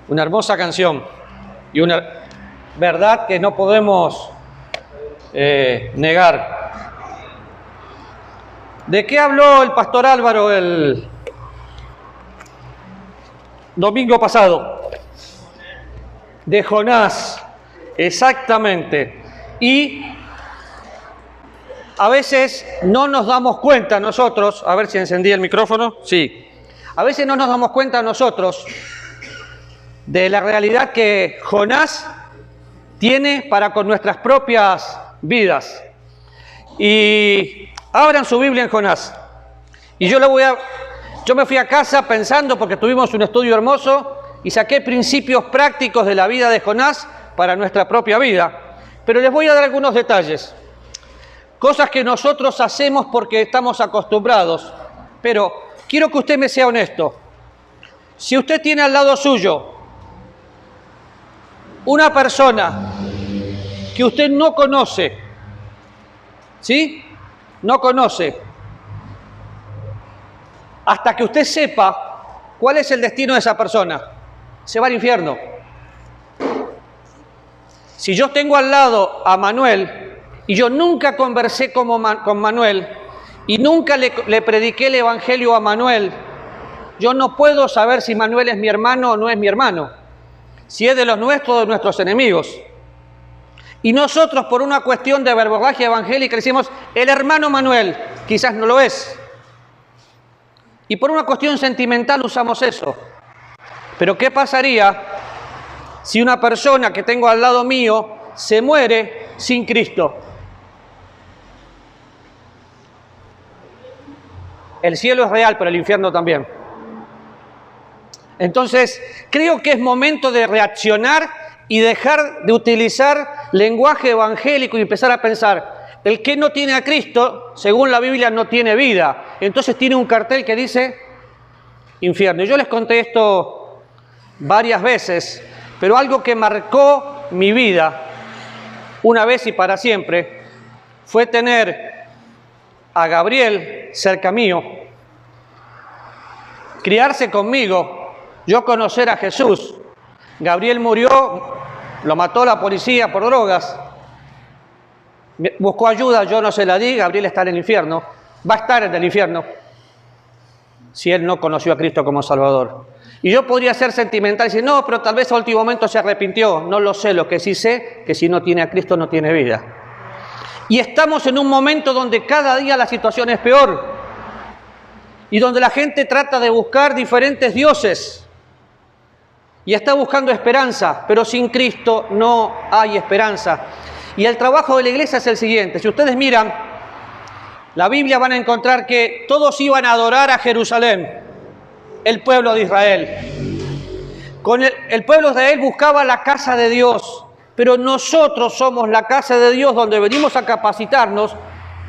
Una hermosa canción y una verdad que no podemos negar. ¿De qué habló el pastor Álvaro el domingo pasado? De Jonás, exactamente. Y a veces no nos damos cuenta nosotros, a ver si encendí el micrófono, sí. A veces no nos damos cuenta nosotros de la realidad que Jonás tiene para con nuestras propias vidas. Y abran su Biblia en Jonás. Y yo me fui a casa pensando, porque tuvimos un estudio hermoso, y saqué principios prácticos de la vida de Jonás para nuestra propia vida. Pero les voy a dar algunos detalles. Cosas que nosotros hacemos porque estamos acostumbrados. Pero quiero que usted me sea honesto. Si usted tiene al lado suyo una persona que usted no conoce, ¿sí? No conoce, hasta que usted sepa cuál es el destino de esa persona, se va al infierno. Si yo tengo al lado a Manuel y yo nunca conversé con Manuel y nunca le prediqué el evangelio a Manuel, yo no puedo saber si Manuel es mi hermano o no es mi hermano, si es de los nuestros o de nuestros enemigos. Y nosotros, por una cuestión de verborragia evangélica, decimos, el hermano Manuel, quizás no lo es. Y por una cuestión sentimental usamos eso. Pero ¿qué pasaría si una persona que tengo al lado mío se muere sin Cristo? El cielo es real, pero el infierno también. Entonces, creo que es momento de reaccionar y dejar de utilizar lenguaje evangélico y empezar a pensar, el que no tiene a Cristo, según la Biblia, no tiene vida. Entonces tiene un cartel que dice infierno. Y yo les conté esto varias veces, pero algo que marcó mi vida una vez y para siempre fue tener a Gabriel cerca mío, criarse conmigo, yo conocer a Jesús. Gabriel murió, lo mató la policía por drogas, buscó ayuda, yo no se la di, Gabriel está en el infierno, va a estar en el infierno si él no conoció a Cristo como Salvador. Y yo podría ser sentimental y decir, no, pero tal vez a último momento se arrepintió, no lo sé, lo que sí sé, que si no tiene a Cristo no tiene vida. Y estamos en un momento donde cada día la situación es peor y donde la gente trata de buscar diferentes dioses y está buscando esperanza, pero sin Cristo no hay esperanza. Y el trabajo de la iglesia es el siguiente. Si ustedes miran la Biblia, van a encontrar que todos iban a adorar a Jerusalén, el pueblo de Israel. El pueblo de Israel buscaba la casa de Dios, pero nosotros somos la casa de Dios donde venimos a capacitarnos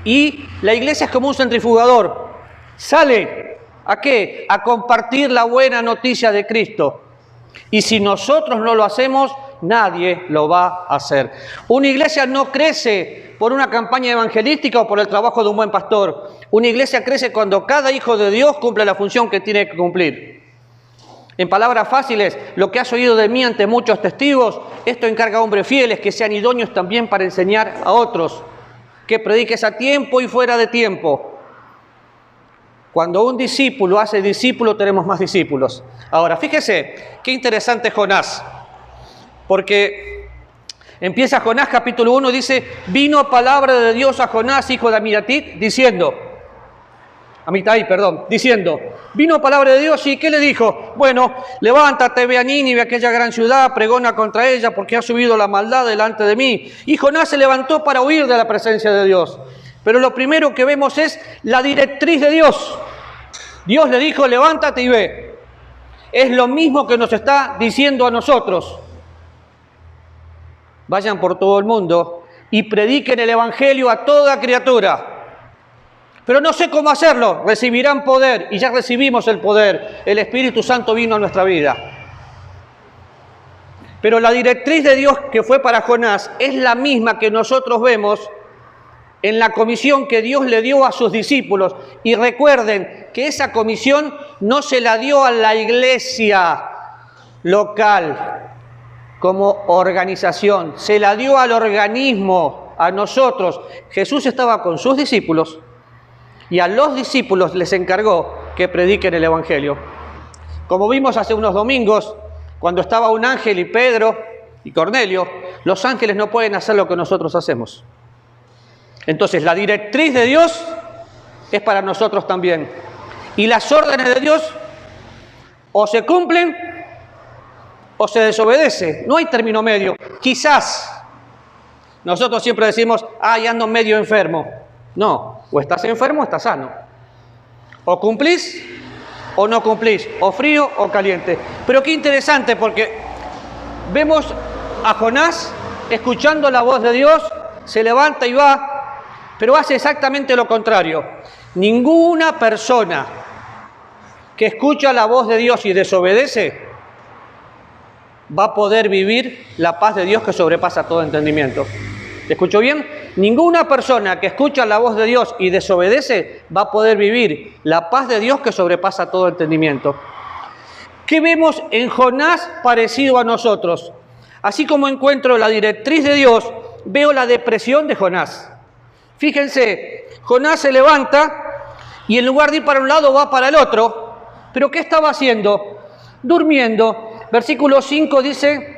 y la iglesia es como un centrifugador. Sale, ¿a qué? A compartir la buena noticia de Cristo. Y si nosotros no lo hacemos, nadie lo va a hacer. Una iglesia no crece por una campaña evangelística o por el trabajo de un buen pastor. Una iglesia crece cuando cada hijo de Dios cumple la función que tiene que cumplir. En palabras fáciles, lo que has oído de mí ante muchos testigos, esto encarga a hombres fieles que sean idóneos también para enseñar a otros, que prediques a tiempo y fuera de tiempo. Cuando un discípulo hace discípulo, tenemos más discípulos. Ahora, fíjese, qué interesante Jonás. Porque empieza Jonás capítulo 1, dice, vino palabra de Dios a Jonás, hijo de Amitai, diciendo, vino palabra de Dios y ¿qué le dijo? Bueno, levántate, ve a Nínive, aquella gran ciudad, pregona contra ella porque ha subido la maldad delante de mí. Y Jonás se levantó para huir de la presencia de Dios. Pero lo primero que vemos es la directriz de Dios. Dios le dijo, levántate y ve. Es lo mismo que nos está diciendo a nosotros. Vayan por todo el mundo y prediquen el evangelio a toda criatura. Pero no sé cómo hacerlo. Recibirán poder y ya recibimos el poder. El Espíritu Santo vino a nuestra vida. Pero la directriz de Dios que fue para Jonás es la misma que nosotros vemos en la comisión que Dios le dio a sus discípulos. Y recuerden que esa comisión no se la dio a la iglesia, local, como organización. Se la dio al organismo, a nosotros. Jesús estaba con sus discípulos y a los discípulos les encargó que prediquen el Evangelio. Como vimos hace unos domingos, cuando estaba un ángel y Pedro y Cornelio, los ángeles no pueden hacer lo que nosotros hacemos. Entonces, la directriz de Dios es para nosotros también. Y las órdenes de Dios o se cumplen o se desobedece. No hay término medio. Quizás nosotros siempre decimos, ya ando medio enfermo. No, o estás enfermo o estás sano. O cumplís o no cumplís, o frío o caliente. Pero qué interesante, porque vemos a Jonás escuchando la voz de Dios, se levanta y va, pero hace exactamente lo contrario. Ninguna persona que escucha la voz de Dios y desobedece va a poder vivir la paz de Dios que sobrepasa todo entendimiento. ¿Te escucho bien? Ninguna persona que escucha la voz de Dios y desobedece va a poder vivir la paz de Dios que sobrepasa todo entendimiento. ¿Qué vemos en Jonás parecido a nosotros? Así como encuentro la directriz de Dios, veo la depresión de Jonás. Fíjense, Jonás se levanta y en lugar de ir para un lado va para el otro. ¿Pero qué estaba haciendo? Durmiendo. Versículo 5 dice: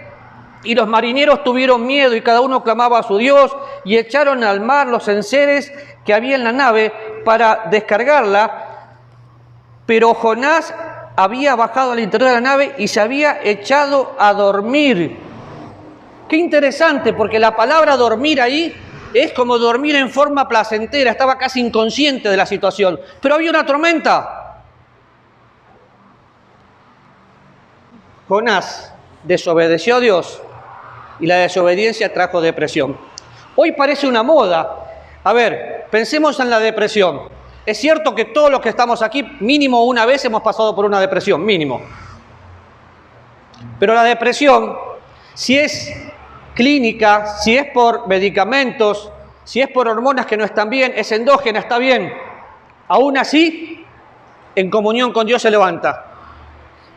y los marineros tuvieron miedo y cada uno clamaba a su Dios y echaron al mar los enseres que había en la nave para descargarla. Pero Jonás había bajado al interior de la nave y se había echado a dormir. Qué interesante, porque la palabra dormir ahí es como dormir en forma placentera. Estaba casi inconsciente de la situación, pero había una tormenta. Jonás desobedeció a Dios y la desobediencia trajo depresión. Hoy parece una moda. A ver, pensemos en la depresión. Es cierto que todos los que estamos aquí, mínimo una vez hemos pasado por una depresión, mínimo. Pero la depresión, si es clínica, si es por medicamentos, si es por hormonas que no están bien, es endógena, está bien. Aún así, en comunión con Dios se levanta.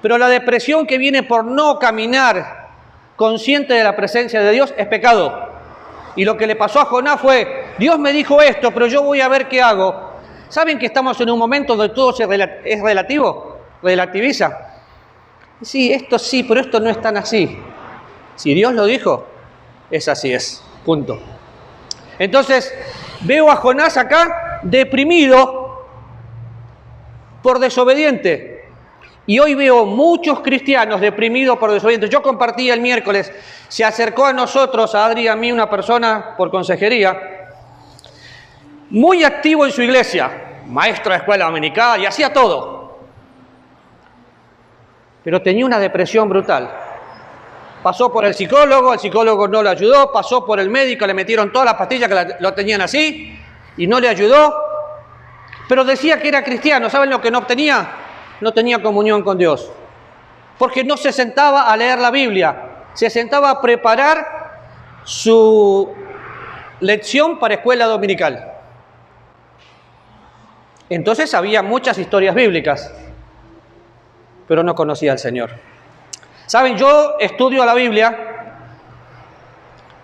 Pero la depresión que viene por no caminar consciente de la presencia de Dios es pecado. Y lo que le pasó a Jonás fue: Dios me dijo esto, pero yo voy a ver qué hago. ¿Saben que estamos en un momento donde todo es relativo? Relativiza. Sí, esto sí, pero esto no es tan así. Si Dios lo dijo, es así es. Punto. Entonces, veo a Jonás acá deprimido por desobediente. Y hoy veo muchos cristianos deprimidos por desobedientes. Yo compartí el miércoles, se acercó a nosotros, a Adri y a mí, una persona por consejería, muy activo en su iglesia, maestro de escuela dominical y hacía todo. Pero tenía una depresión brutal. Pasó por el psicólogo no le ayudó, pasó por el médico, le metieron todas las pastillas que lo tenían así y no le ayudó. Pero decía que era cristiano. ¿Saben lo que no obtenía? No tenía comunión con Dios, porque no se sentaba a leer la Biblia, se sentaba a preparar su lección para escuela dominical. Entonces había muchas historias bíblicas, pero no conocía al Señor. Saben, yo estudio la Biblia,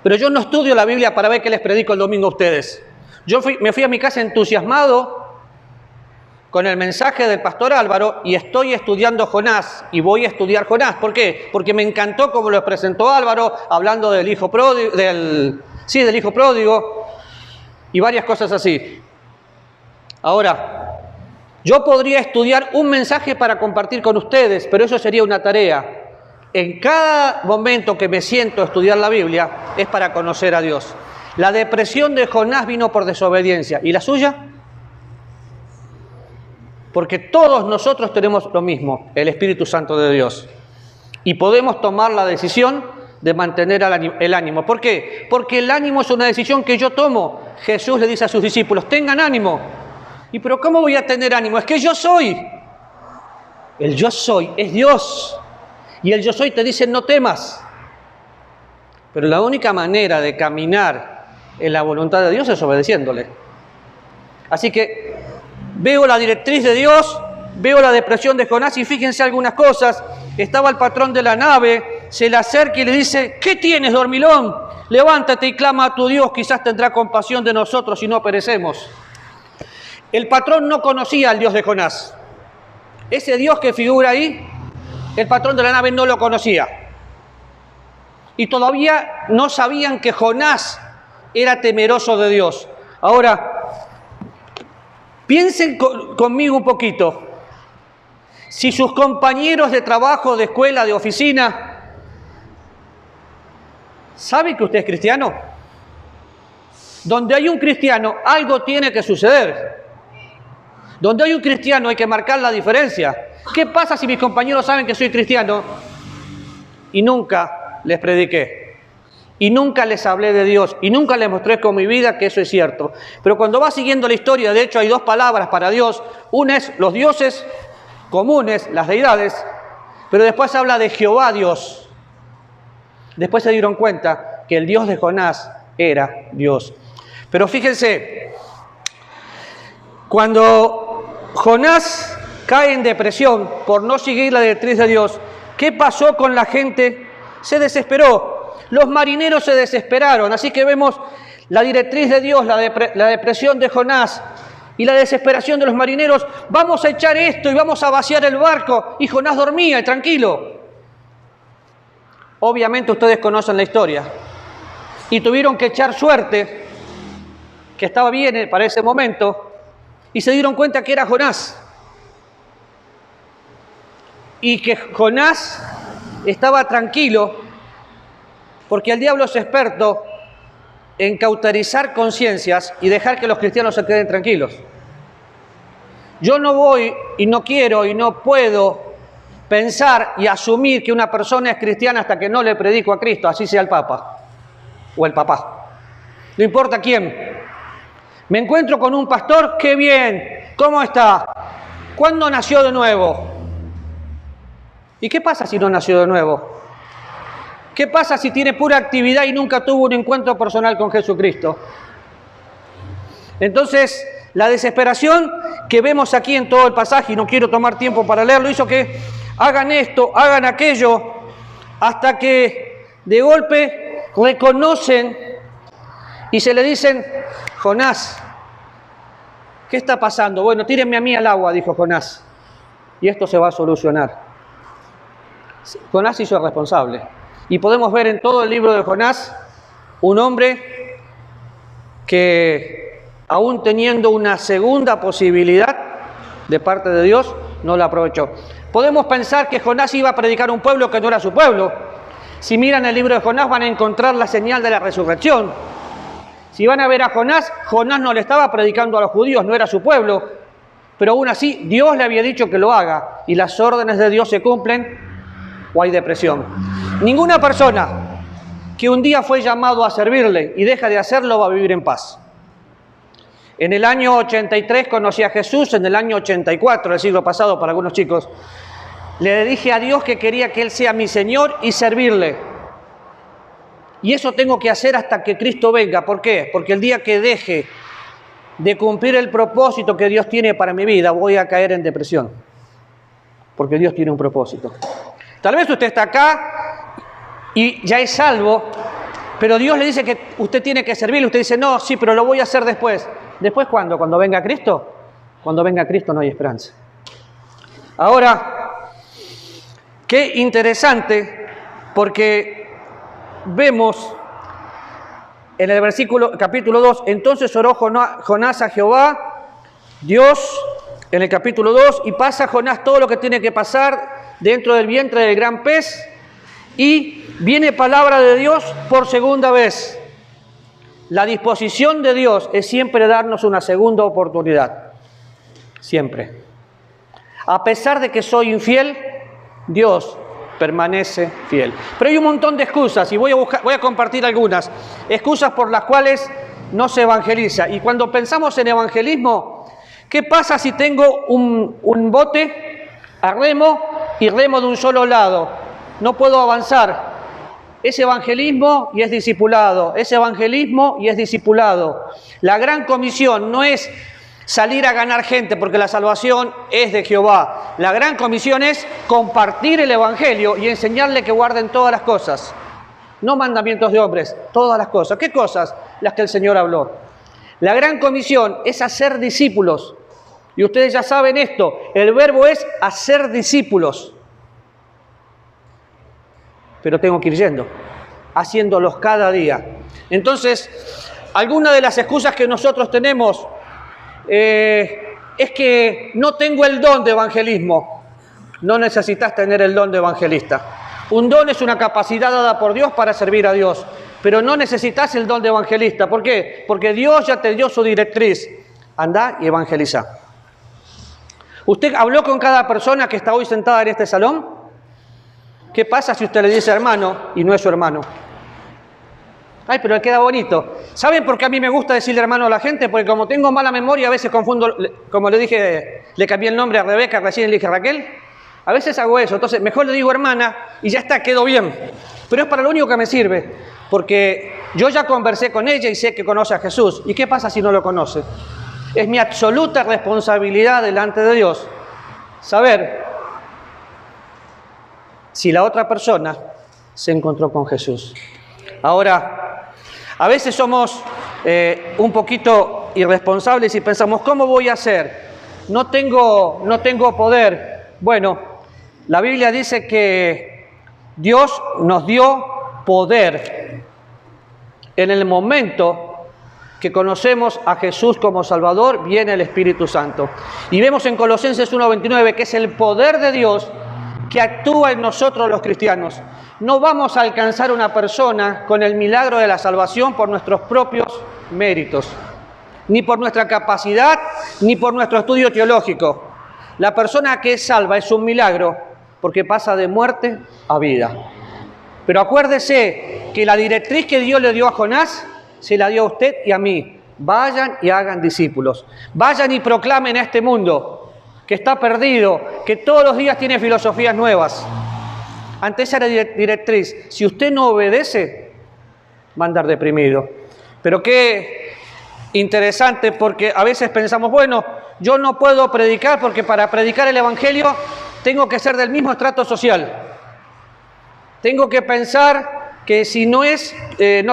pero yo no estudio la Biblia para ver qué les predico el domingo a ustedes. Me fui a mi casa entusiasmado con el mensaje del pastor Álvaro y estoy estudiando Jonás y voy a estudiar Jonás. ¿Por qué? Porque me encantó cómo lo presentó Álvaro, hablando del hijo pródigo, del hijo pródigo y varias cosas así. Ahora, yo podría estudiar un mensaje para compartir con ustedes, pero eso sería una tarea. En cada momento que me siento a estudiar la Biblia es para conocer a Dios. La depresión de Jonás vino por desobediencia. ¿Y la suya? Porque todos nosotros tenemos lo mismo, el Espíritu Santo de Dios. Y podemos tomar la decisión de mantener el ánimo. ¿Por qué? Porque el ánimo es una decisión que yo tomo. Jesús le dice a sus discípulos: tengan ánimo. ¿Y pero cómo voy a tener ánimo? Es que yo soy. El yo soy es Dios. Y el yo soy te dice: no temas. Pero la única manera de caminar en la voluntad de Dios es obedeciéndole. Así que veo la directriz de Dios, veo la depresión de Jonás y fíjense algunas cosas. Estaba el patrón de la nave, se le acerca y le dice, ¿qué tienes, dormilón? Levántate y clama a tu Dios, quizás tendrá compasión de nosotros y no perecemos. El patrón no conocía al Dios de Jonás. Ese Dios que figura ahí, el patrón de la nave no lo conocía. Y todavía no sabían que Jonás era temeroso de Dios. Ahora, piensen conmigo un poquito. Si sus compañeros de trabajo, de escuela, de oficina, ¿saben que usted es cristiano? Donde hay un cristiano, algo tiene que suceder. Donde hay un cristiano hay que marcar la diferencia. ¿Qué pasa si mis compañeros saben que soy cristiano y nunca les prediqué? Y nunca les hablé de Dios, y nunca les mostré con mi vida que eso es cierto. Pero cuando va siguiendo la historia, de hecho hay dos palabras para Dios. Una es los dioses comunes, las deidades, pero después habla de Jehová Dios. Después se dieron cuenta que el Dios de Jonás era Dios. Pero fíjense, cuando Jonás cae en depresión por no seguir la directriz de Dios, ¿qué pasó con la gente? Se desesperó. Los marineros se desesperaron, así que vemos la directriz de Dios, la depresión de Jonás y la desesperación de los marineros. Vamos a echar esto y vamos a vaciar el barco. Y Jonás dormía, tranquilo. Obviamente ustedes conocen la historia. Y tuvieron que echar suerte, que estaba bien para ese momento, y se dieron cuenta que era Jonás. Y que Jonás estaba tranquilo, porque el diablo es experto en cauterizar conciencias y dejar que los cristianos se queden tranquilos. Yo no voy y no quiero y no puedo pensar y asumir que una persona es cristiana hasta que no le predico a Cristo, así sea el Papa o el papá. No importa quién. Me encuentro con un pastor, ¡qué bien! ¿Cómo está? ¿Cuándo nació de nuevo? ¿Y qué pasa si no nació de nuevo? ¿Qué pasa si tiene pura actividad y nunca tuvo un encuentro personal con Jesucristo? Entonces, la desesperación que vemos aquí en todo el pasaje, y no quiero tomar tiempo para leerlo, hizo que hagan esto, hagan aquello, hasta que de golpe reconocen y se le dicen, Jonás, ¿qué está pasando? Bueno, tírenme a mí al agua, dijo Jonás, y esto se va a solucionar. Jonás se hizo responsable. Y podemos ver en todo el libro de Jonás un hombre que, aún teniendo una segunda posibilidad de parte de Dios, no la aprovechó. Podemos pensar que Jonás iba a predicar a un pueblo que no era su pueblo. Si miran el libro de Jonás van a encontrar la señal de la resurrección. Si van a ver a Jonás, Jonás no le estaba predicando a los judíos, no era su pueblo. Pero aún así, Dios le había dicho que lo haga. Y las órdenes de Dios se cumplen o hay depresión. Ninguna persona que un día fue llamado a servirle y deja de hacerlo va a vivir en paz. En el año 83 conocí a Jesús, en el año 84, el siglo pasado para algunos chicos, le dije a Dios que quería que Él sea mi Señor y servirle. Y eso tengo que hacer hasta que Cristo venga. ¿Por qué? Porque el día que deje de cumplir el propósito que Dios tiene para mi vida, voy a caer en depresión. Porque Dios tiene un propósito. Tal vez usted está acá y ya es salvo, pero Dios le dice que usted tiene que servirle. Usted dice, no, sí, pero lo voy a hacer después. ¿Después cuándo? ¿Cuando venga Cristo? Cuando venga Cristo no hay esperanza. Ahora, qué interesante, porque vemos en el capítulo 2, entonces oró Jonás a Jehová, Dios, en el capítulo 2, y pasa Jonás todo lo que tiene que pasar dentro del vientre del gran pez, y viene palabra de Dios por segunda vez. La disposición de Dios es siempre darnos una segunda oportunidad. Siempre. A pesar de que soy infiel, Dios permanece fiel. Pero hay un montón de excusas, y voy a compartir algunas. Excusas por las cuales no se evangeliza. Y cuando pensamos en evangelismo, ¿qué pasa si tengo un bote a remo y remo de un solo lado? No puedo avanzar. Es evangelismo y es discipulado. Es evangelismo y es discipulado. La gran comisión no es salir a ganar gente, porque la salvación es de Jehová. La gran comisión es compartir el Evangelio y enseñarle que guarden todas las cosas. No mandamientos de hombres, todas las cosas. ¿Qué cosas? Las que el Señor habló. La gran comisión es hacer discípulos. Y ustedes ya saben esto, el verbo es hacer discípulos. Pero tengo que ir yendo, haciéndolos cada día. Entonces, alguna de las excusas que nosotros tenemos es que no tengo el don de evangelismo. No necesitas tener el don de evangelista. Un don es una capacidad dada por Dios para servir a Dios, pero no necesitas el don de evangelista. ¿Por qué? Porque Dios ya te dio su directriz. Andá y evangeliza. ¿Usted habló con cada persona que está hoy sentada en este salón? ¿Qué pasa si usted le dice hermano y no es su hermano? Ay, pero le queda bonito. ¿Saben por qué a mí me gusta decirle hermano a la gente? Porque como tengo mala memoria, a veces confundo, como le dije, le cambié el nombre a Rebeca, recién le dije Raquel. A veces hago eso, entonces mejor le digo hermana y ya está, quedó bien. Pero es para lo único que me sirve, porque yo ya conversé con ella y sé que conoce a Jesús. ¿Y qué pasa si no lo conoce? Es mi absoluta responsabilidad delante de Dios saber si la otra persona se encontró con Jesús. Ahora, a veces somos un poquito irresponsables y pensamos, ¿cómo voy a hacer? No tengo poder. Bueno, la Biblia dice que Dios nos dio poder en el momento que conocemos a Jesús como Salvador, viene el Espíritu Santo. Y vemos en Colosenses 1:29 que es el poder de Dios que actúa en nosotros los cristianos. No vamos a alcanzar una persona con el milagro de la salvación por nuestros propios méritos, ni por nuestra capacidad, ni por nuestro estudio teológico. La persona que es salva es un milagro porque pasa de muerte a vida. Pero acuérdese que la directriz que Dios le dio a Jonás, se la dio a usted y a mí. Vayan y hagan discípulos. Vayan y proclamen a este mundo que está perdido, que todos los días tiene filosofías nuevas. Ante esa directriz, si usted no obedece, va a andar deprimido. Pero qué interesante, porque a veces pensamos, bueno, yo no puedo predicar porque para predicar el Evangelio tengo que ser del mismo estrato social. Tengo que pensar que si no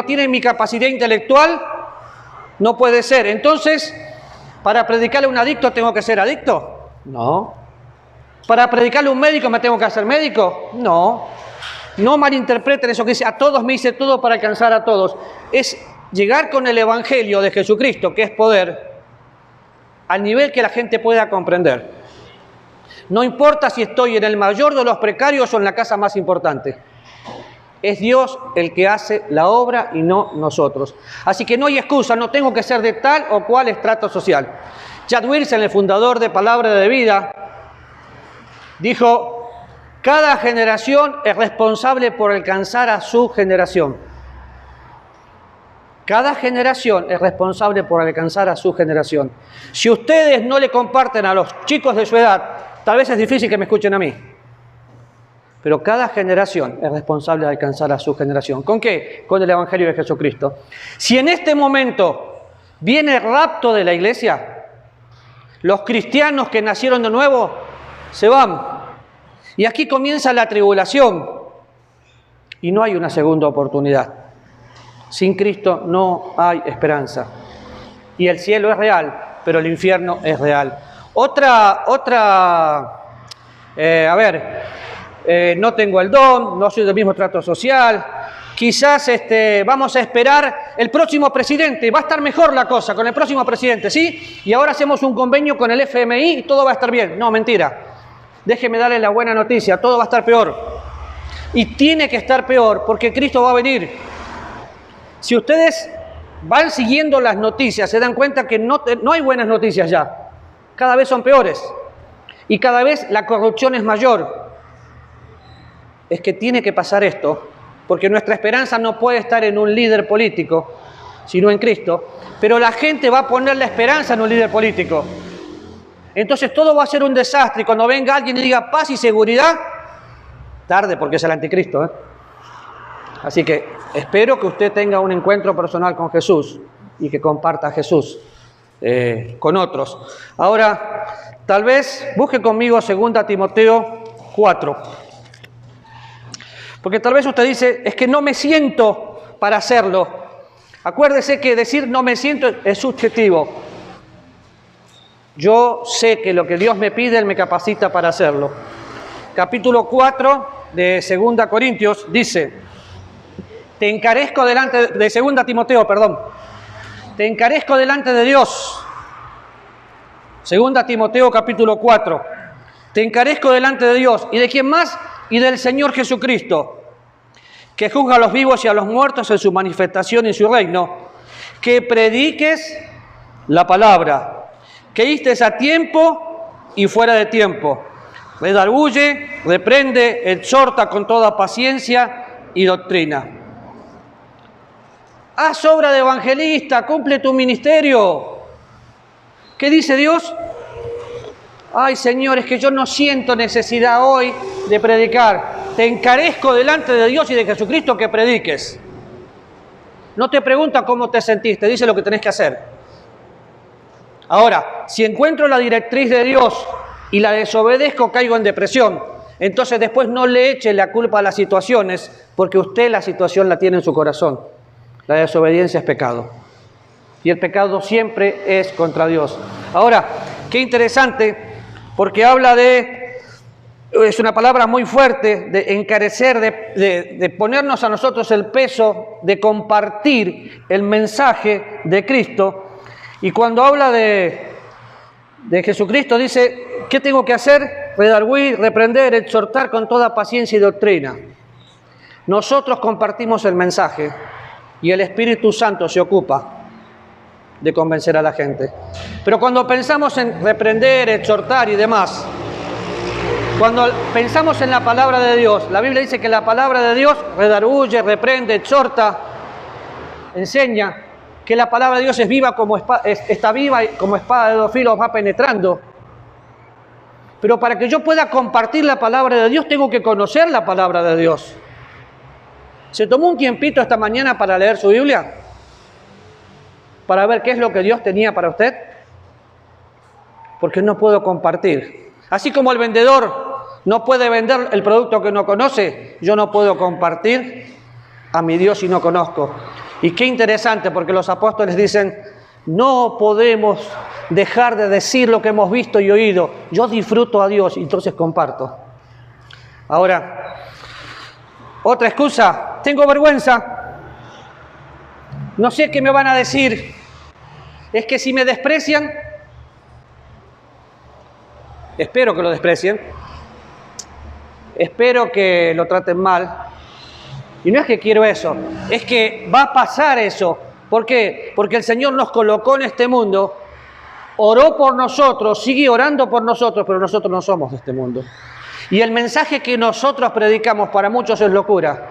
tiene mi capacidad intelectual, no puede ser. Entonces, ¿para predicarle a un adicto tengo que ser adicto? No. ¿Para predicarle a un médico me tengo que hacer médico? No. No malinterpreten eso que dice, a todos me hice todo para alcanzar a todos. Es llegar con el Evangelio de Jesucristo, que es poder, al nivel que la gente pueda comprender. No importa si estoy en el mayor de los precarios o en la casa más importante. Es Dios el que hace la obra y no nosotros. Así que no hay excusa, no tengo que ser de tal o cual estrato social. Chad Wilson, el fundador de Palabra de Vida, dijo, cada generación es responsable por alcanzar a su generación. Cada generación es responsable por alcanzar a su generación. Si ustedes no le comparten a los chicos de su edad, tal vez es difícil que me escuchen a mí. Pero cada generación es responsable de alcanzar a su generación. ¿Con qué? Con el Evangelio de Jesucristo. Si en este momento viene el rapto de la iglesia, los cristianos que nacieron de nuevo se van. Y aquí comienza la tribulación. Y no hay una segunda oportunidad. Sin Cristo no hay esperanza. Y el cielo es real, pero el infierno es real. No tengo el don, no soy del mismo trato social, quizás vamos a esperar el próximo presidente, va a estar mejor la cosa con el próximo presidente, ¿sí? Y ahora hacemos un convenio con el FMI y todo va a estar bien. No, mentira. Déjeme darle la buena noticia, todo va a estar peor. Y tiene que estar peor porque Cristo va a venir. Si ustedes van siguiendo las noticias, se dan cuenta que no hay buenas noticias ya. Cada vez son peores. Y cada vez la corrupción es mayor. Es que tiene que pasar esto, porque nuestra esperanza no puede estar en un líder político, sino en Cristo. Pero la gente va a poner la esperanza en un líder político. Entonces todo va a ser un desastre. Y cuando venga alguien y diga paz y seguridad, tarde, porque es el anticristo, ¿eh? Así que espero que usted tenga un encuentro personal con Jesús y que comparta a Jesús con otros. Ahora, tal vez busque conmigo 2 Timoteo 4. Porque tal vez usted dice, es que no me siento para hacerlo. Acuérdese que decir no me siento es subjetivo. Yo sé que lo que Dios me pide, Él me capacita para hacerlo. Capítulo 4 de 2 Corintios dice, te encarezco delante de 2 Timoteo, perdón. Te encarezco delante de Dios. 2 Timoteo capítulo 4. Te encarezco delante de Dios. ¿Y de quién más? Y del Señor Jesucristo, que juzga a los vivos y a los muertos en su manifestación y en su reino, que prediques la palabra, que istes a tiempo y fuera de tiempo. Redarguye, reprende, exhorta con toda paciencia y doctrina. Haz obra de evangelista, cumple tu ministerio. ¿Qué dice Dios? Ay, Señor, es que yo no siento necesidad hoy de predicar. Te encarezco delante de Dios y de Jesucristo que prediques. No te pregunta cómo te sentiste, dice lo que tenés que hacer. Ahora, si encuentro la directriz de Dios y la desobedezco, caigo en depresión. Entonces después no le eche la culpa a las situaciones, porque usted la situación la tiene en su corazón. La desobediencia es pecado. Y el pecado siempre es contra Dios. Ahora, qué interesante, porque habla de, es una palabra muy fuerte, de encarecer, de ponernos a nosotros el peso de compartir el mensaje de Cristo. Y cuando habla de Jesucristo, dice, ¿qué tengo que hacer? Redarguir, reprender, exhortar con toda paciencia y doctrina. Nosotros compartimos el mensaje y el Espíritu Santo se ocupa de convencer a la gente. Pero cuando pensamos en reprender, exhortar y demás, cuando pensamos en la palabra de Dios, la Biblia dice que la palabra de Dios redarguye, reprende, exhorta, enseña, que la palabra de Dios es viva como está viva y como espada de 2 filos va penetrando. Pero para que yo pueda compartir la palabra de Dios, tengo que conocer la palabra de Dios. ¿Se tomó un tiempito esta mañana para leer su Biblia? ¿Para ver qué es lo que Dios tenía para usted? Porque no puedo compartir. Así como el vendedor no puede vender el producto que no conoce, yo no puedo compartir a mi Dios si no conozco. Y qué interesante, porque los apóstoles dicen, no podemos dejar de decir lo que hemos visto y oído. Yo disfruto a Dios y entonces comparto. Ahora, otra excusa, tengo vergüenza. No sé qué me van a decir. Es que si me desprecian, espero que lo desprecien, espero que lo traten mal. Y no es que quiero eso, es que va a pasar eso. ¿Por qué? Porque el Señor nos colocó en este mundo, oró por nosotros, sigue orando por nosotros, pero nosotros no somos de este mundo. Y el mensaje que nosotros predicamos para muchos es locura.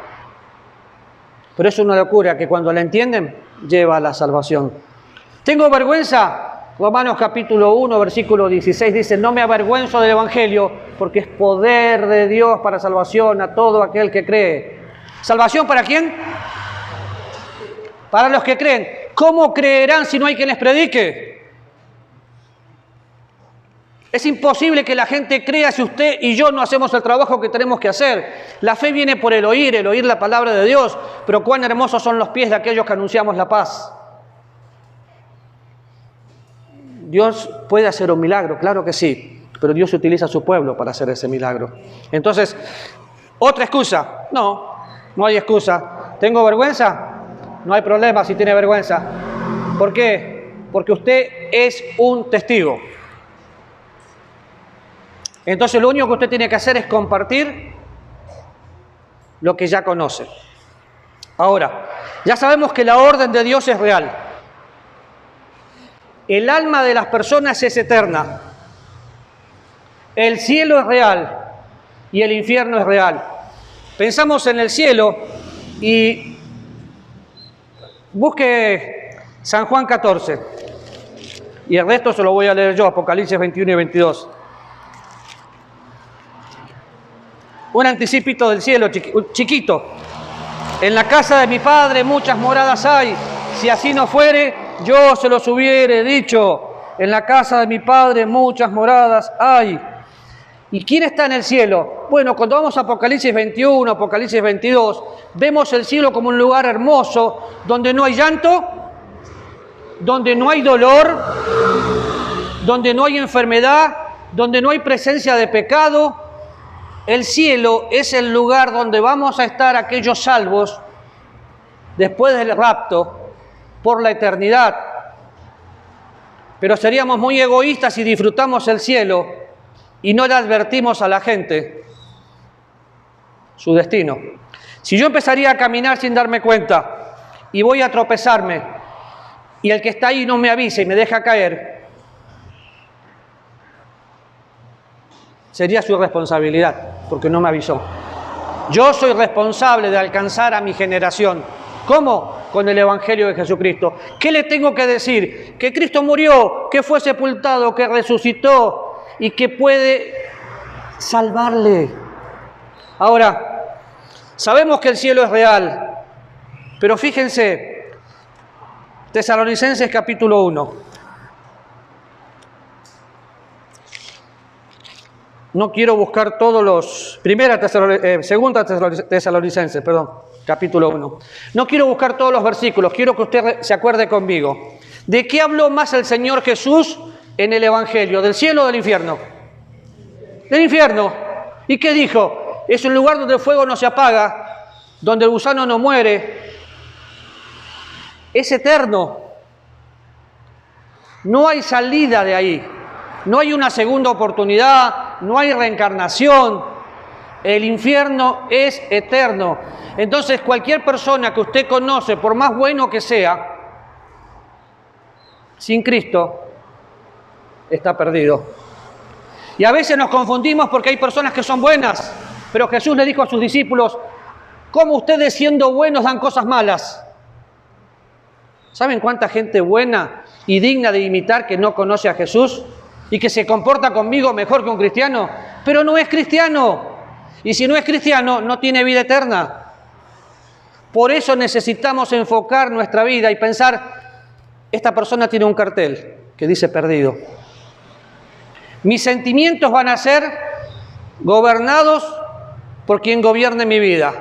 Pero es una locura que cuando la entienden, lleva a la salvación. ¿Tengo vergüenza? Romanos capítulo 1, versículo 16 dice, no me avergüenzo del Evangelio, porque es poder de Dios para salvación a todo aquel que cree. ¿Salvación para quién? Para los que creen. ¿Cómo creerán si no hay quien les predique? Es imposible que la gente crea si usted y yo no hacemos el trabajo que tenemos que hacer. La fe viene por el oír la palabra de Dios, pero cuán hermosos son los pies de aquellos que anunciamos la paz. Dios puede hacer un milagro, claro que sí, pero Dios utiliza a su pueblo para hacer ese milagro. Entonces, otra excusa, no hay excusa. ¿Tengo vergüenza? No hay problema si tiene vergüenza. ¿Por qué? Porque usted es un testigo. Entonces lo único que usted tiene que hacer es compartir lo que ya conoce. Ahora, ya sabemos que la orden de Dios es real. El alma de las personas es eterna. El cielo es real y el infierno es real. Pensamos en el cielo y busque San Juan 14. Y el resto se lo voy a leer yo, Apocalipsis 21 y 22. Un anticipito del cielo, chiquito. En la casa de mi Padre muchas moradas hay. Si así no fuere, yo se los hubiere dicho, en la casa de mi Padre muchas moradas hay. ¿Y quién está en el cielo? Bueno, cuando vamos a Apocalipsis 21, Apocalipsis 22, vemos el cielo como un lugar hermoso, donde no hay llanto, donde no hay dolor, donde no hay enfermedad, donde no hay presencia de pecado. El cielo es el lugar donde vamos a estar aquellos salvos después del rapto por la eternidad. Pero seríamos muy egoístas si disfrutamos el cielo y no le advertimos a la gente su destino. Si yo empezaría a caminar sin darme cuenta y voy a tropezarme y el que está ahí no me avisa y me deja caer, sería su responsabilidad, porque no me avisó. Yo soy responsable de alcanzar a mi generación. ¿Cómo? Con el Evangelio de Jesucristo. ¿Qué le tengo que decir? Que Cristo murió, que fue sepultado, que resucitó y que puede salvarle. Ahora, sabemos que el cielo es real, pero fíjense, Tesalonicenses capítulo 1. No quiero buscar todos los... Segunda Tesalonicenses, capítulo 1. No quiero buscar todos los versículos, quiero que usted se acuerde conmigo. ¿De qué habló más el Señor Jesús en el Evangelio? ¿Del cielo o del infierno? Del infierno. ¿Y qué dijo? Es un lugar donde el fuego no se apaga, donde el gusano no muere. Es eterno. No hay salida de ahí. No hay una segunda oportunidad, no hay reencarnación. El infierno es eterno. Entonces, cualquier persona que usted conoce, por más bueno que sea, sin Cristo, está perdido. Y a veces nos confundimos porque hay personas que son buenas, pero Jesús le dijo a sus discípulos, ¿cómo ustedes siendo buenos dan cosas malas? ¿Saben cuánta gente buena y digna de imitar que no conoce a Jesús y que se comporta conmigo mejor que un cristiano? Pero no es cristiano. Y si no es cristiano, no tiene vida eterna. Por eso necesitamos enfocar nuestra vida y pensar, esta persona tiene un cartel que dice perdido. Mis sentimientos van a ser gobernados por quien gobierne mi vida.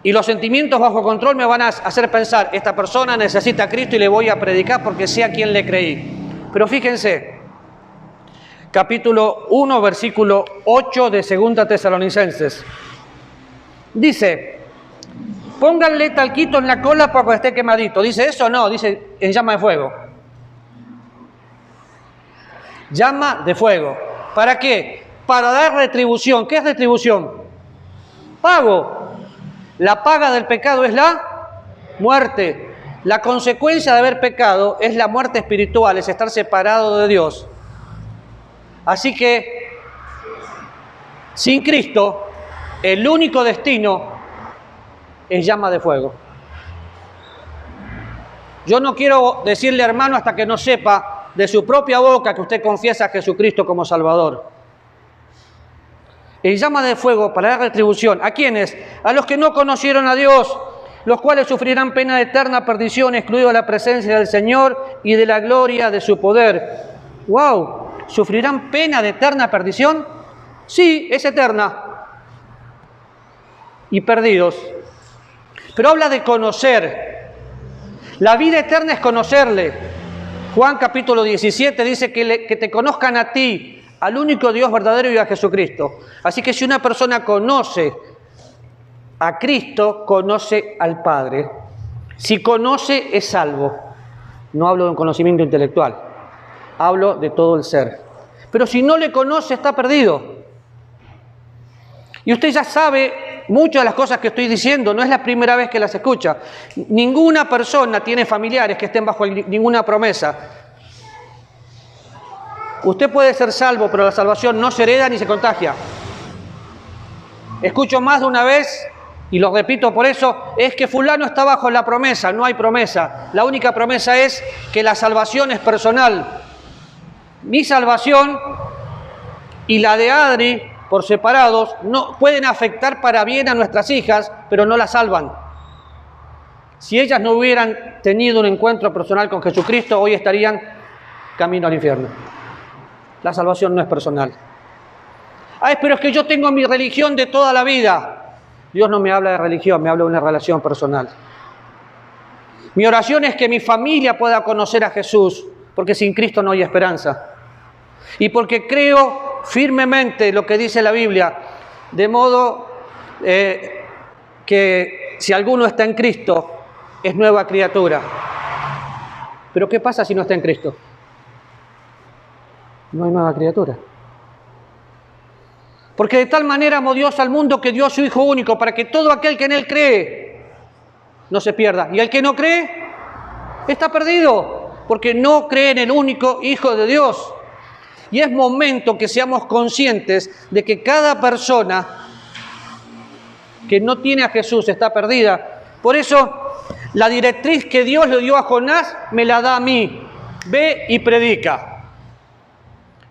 Y los sentimientos bajo control me van a hacer pensar, esta persona necesita a Cristo y le voy a predicar porque sé a quién le creí. Pero fíjense, capítulo 1, versículo 8 de 2 Tesalonicenses. Dice, pónganle talquito en la cola para que esté quemadito. ¿Dice eso? No, dice en llama de fuego. Llama de fuego. ¿Para qué? Para dar retribución. ¿Qué es retribución? Pago. La paga del pecado es la muerte. La consecuencia de haber pecado es la muerte espiritual, es estar separado de Dios. Así que, sin Cristo, el único destino es llama de fuego. Yo no quiero decirle, hermano, hasta que no sepa de su propia boca que usted confiesa a Jesucristo como Salvador. El llama de fuego para dar retribución. ¿A quiénes? A los que no conocieron a Dios, los cuales sufrirán pena de eterna perdición, excluidos de la presencia del Señor y de la gloria de su poder. ¡Wow! ¿Sufrirán pena de eterna perdición? Sí, es eterna. Y perdidos. Pero habla de conocer. La vida eterna es conocerle. Juan capítulo 17 dice que te conozcan a ti, al único Dios verdadero y a Jesucristo. Así que si una persona conoce a Cristo, conoce al Padre. Si conoce, es salvo. No hablo de un conocimiento intelectual. Hablo de todo el ser. Pero si no le conoce, está perdido. Y usted ya sabe muchas de las cosas que estoy diciendo, no es la primera vez que las escucha. Ninguna persona tiene familiares que estén bajo ninguna promesa. Usted puede ser salvo, pero la salvación no se hereda ni se contagia. Escucho más de una vez, y lo repito por eso, es que fulano está bajo la promesa. No hay promesa. La única promesa es que la salvación es personal. Mi salvación y la de Adri, por separados, no pueden afectar para bien a nuestras hijas, pero no las salvan. Si ellas no hubieran tenido un encuentro personal con Jesucristo, hoy estarían camino al infierno. La salvación no es personal. Ay, pero es que yo tengo mi religión de toda la vida. Dios no me habla de religión, me habla de una relación personal. Mi oración es que mi familia pueda conocer a Jesús, porque sin Cristo no hay esperanza. Y porque creo firmemente lo que dice la Biblia, de modo que si alguno está en Cristo, es nueva criatura. Pero ¿qué pasa si no está en Cristo? No hay nueva criatura. Porque de tal manera amó Dios al mundo que dio a su Hijo único para que todo aquel que en Él cree no se pierda. Y el que no cree está perdido, porque no cree en el único Hijo de Dios. Y es momento que seamos conscientes de que cada persona que no tiene a Jesús está perdida. Por eso, la directriz que Dios le dio a Jonás me la da a mí. Ve y predica.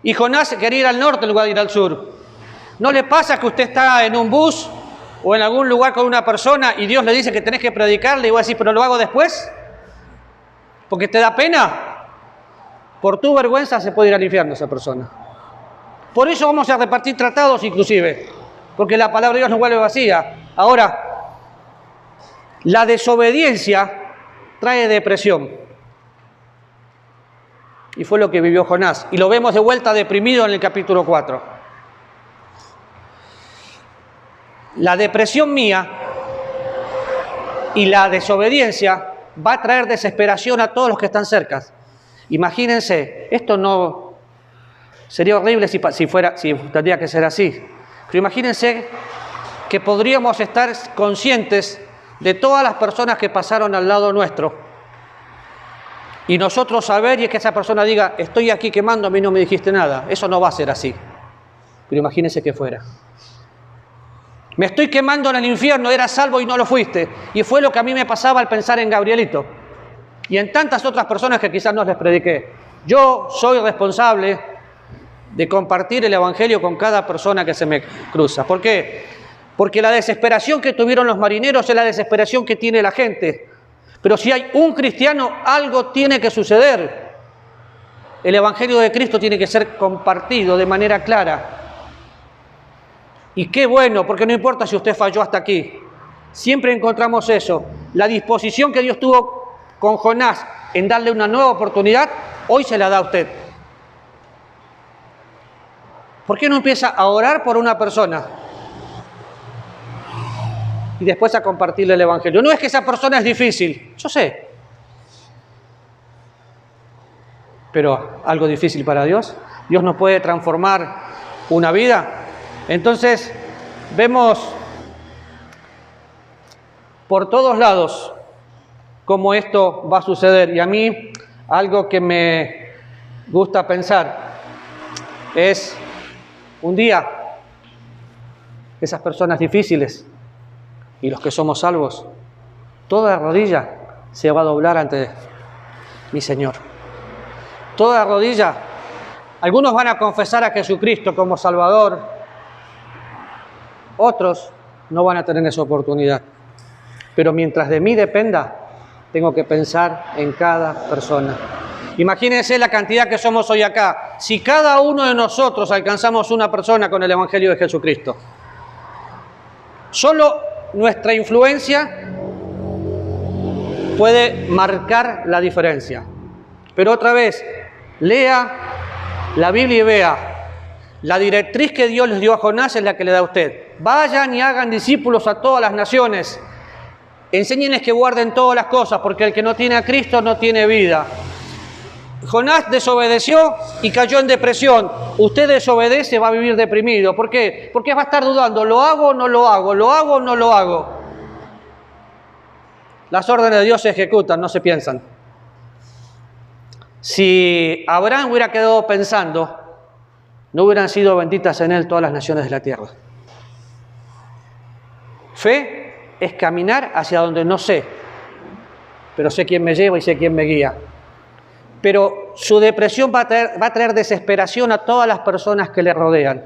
Y Jonás quería ir al norte en lugar de ir al sur. ¿No le pasa que usted está en un bus o en algún lugar con una persona y Dios le dice que tenés que predicarle y vos decís, pero lo hago después? ¿Porque te da pena? Por tu vergüenza se puede ir al infierno esa persona. Por eso vamos a repartir tratados inclusive, porque la palabra de Dios no vuelve vacía. Ahora, la desobediencia trae depresión. Y fue lo que vivió Jonás. Y lo vemos de vuelta deprimido en el capítulo 4. La depresión mía y la desobediencia va a traer desesperación a todos los que están cerca. Imagínense, esto no sería horrible si tendría que ser así. Pero imagínense que podríamos estar conscientes de todas las personas que pasaron al lado nuestro y nosotros saber y es que esa persona diga, estoy aquí quemando, a mí no me dijiste nada. Eso no va a ser así. Pero imagínense que fuera. Me estoy quemando en el infierno, eras salvo y no lo fuiste. Y fue lo que a mí me pasaba al pensar en Gabrielito. Y en tantas otras personas que quizás no les prediqué. Yo soy responsable de compartir el Evangelio con cada persona que se me cruza. ¿Por qué? Porque la desesperación que tuvieron los marineros es la desesperación que tiene la gente. Pero si hay un cristiano, algo tiene que suceder. El Evangelio de Cristo tiene que ser compartido de manera clara. Y qué bueno, porque no importa si usted falló hasta aquí. Siempre encontramos eso. La disposición que Dios tuvo con Jonás en darle una nueva oportunidad, hoy se la da a usted. ¿Por qué no empieza a orar por una persona y después a compartirle el Evangelio? No es que esa persona es difícil, yo sé. Pero algo difícil para Dios. Dios no puede transformar una vida. Entonces, vemos por todos lados cómo esto va a suceder. Y a mí, algo que me gusta pensar es un día esas personas difíciles y los que somos salvos, toda rodilla se va a doblar ante mi Señor. Toda rodilla. Algunos van a confesar a Jesucristo como Salvador. Otros no van a tener esa oportunidad. Pero mientras de mí dependa, tengo que pensar en cada persona. Imagínense la cantidad que somos hoy acá. Si cada uno de nosotros alcanzamos una persona con el Evangelio de Jesucristo, solo nuestra influencia puede marcar la diferencia. Pero otra vez, lea la Biblia y vea. La directriz que Dios les dio a Jonás es la que le da a usted. Vayan y hagan discípulos a todas las naciones. Enséñenles que guarden todas las cosas, porque el que no tiene a Cristo no tiene vida. Jonás desobedeció y cayó en depresión. Usted desobedece, va a vivir deprimido. ¿Por qué? Porque va a estar dudando, ¿lo hago o no lo hago? ¿Lo hago o no lo hago? Las órdenes de Dios se ejecutan, no se piensan. Si Abraham hubiera quedado pensando, no hubieran sido benditas en él todas las naciones de la tierra. Fe es caminar hacia donde no sé, pero sé quién me lleva y sé quién me guía. Pero su depresión va a traer desesperación a todas las personas que le rodean.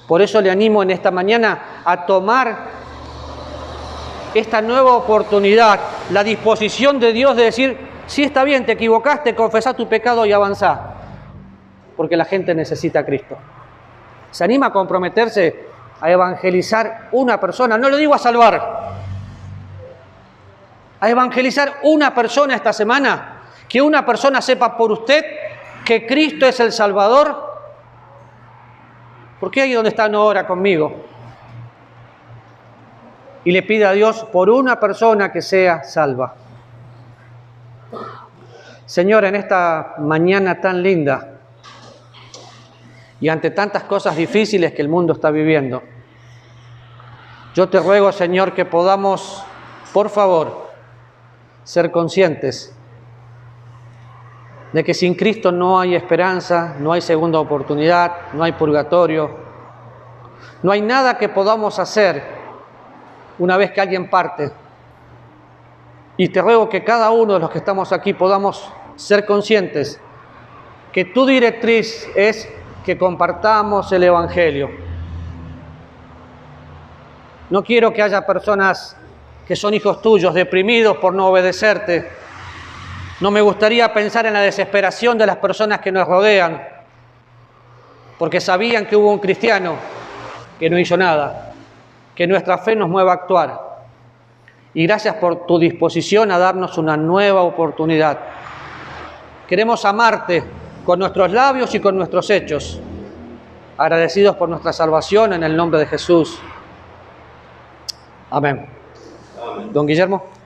Por eso le animo en esta mañana a tomar esta nueva oportunidad, la disposición de Dios de decir, sí, está bien, te equivocaste, confesá tu pecado y avanzá. Porque la gente necesita a Cristo. ¿Se anima a comprometerse a evangelizar una persona? No lo digo a salvar. A evangelizar una persona esta semana. Que una persona sepa por usted que Cristo es el Salvador. ¿Por qué ahí donde está no ora conmigo? Y le pide a Dios por una persona que sea salva. Señor, en esta mañana tan linda y ante tantas cosas difíciles que el mundo está viviendo, yo te ruego, Señor, que podamos, por favor, ser conscientes de que sin Cristo no hay esperanza, no hay segunda oportunidad, no hay purgatorio, no hay nada que podamos hacer una vez que alguien parte. Y te ruego que cada uno de los que estamos aquí podamos ser conscientes que tu directriz es que compartamos el Evangelio. No quiero que haya personas que son hijos tuyos, deprimidos por no obedecerte. No me gustaría pensar en la desesperación de las personas que nos rodean, porque sabían que hubo un cristiano que no hizo nada. Que nuestra fe nos mueva a actuar. Y gracias por tu disposición a darnos una nueva oportunidad. Queremos amarte con nuestros labios y con nuestros hechos. Agradecidos por nuestra salvación en el nombre de Jesús. Amén. Don Guillermo.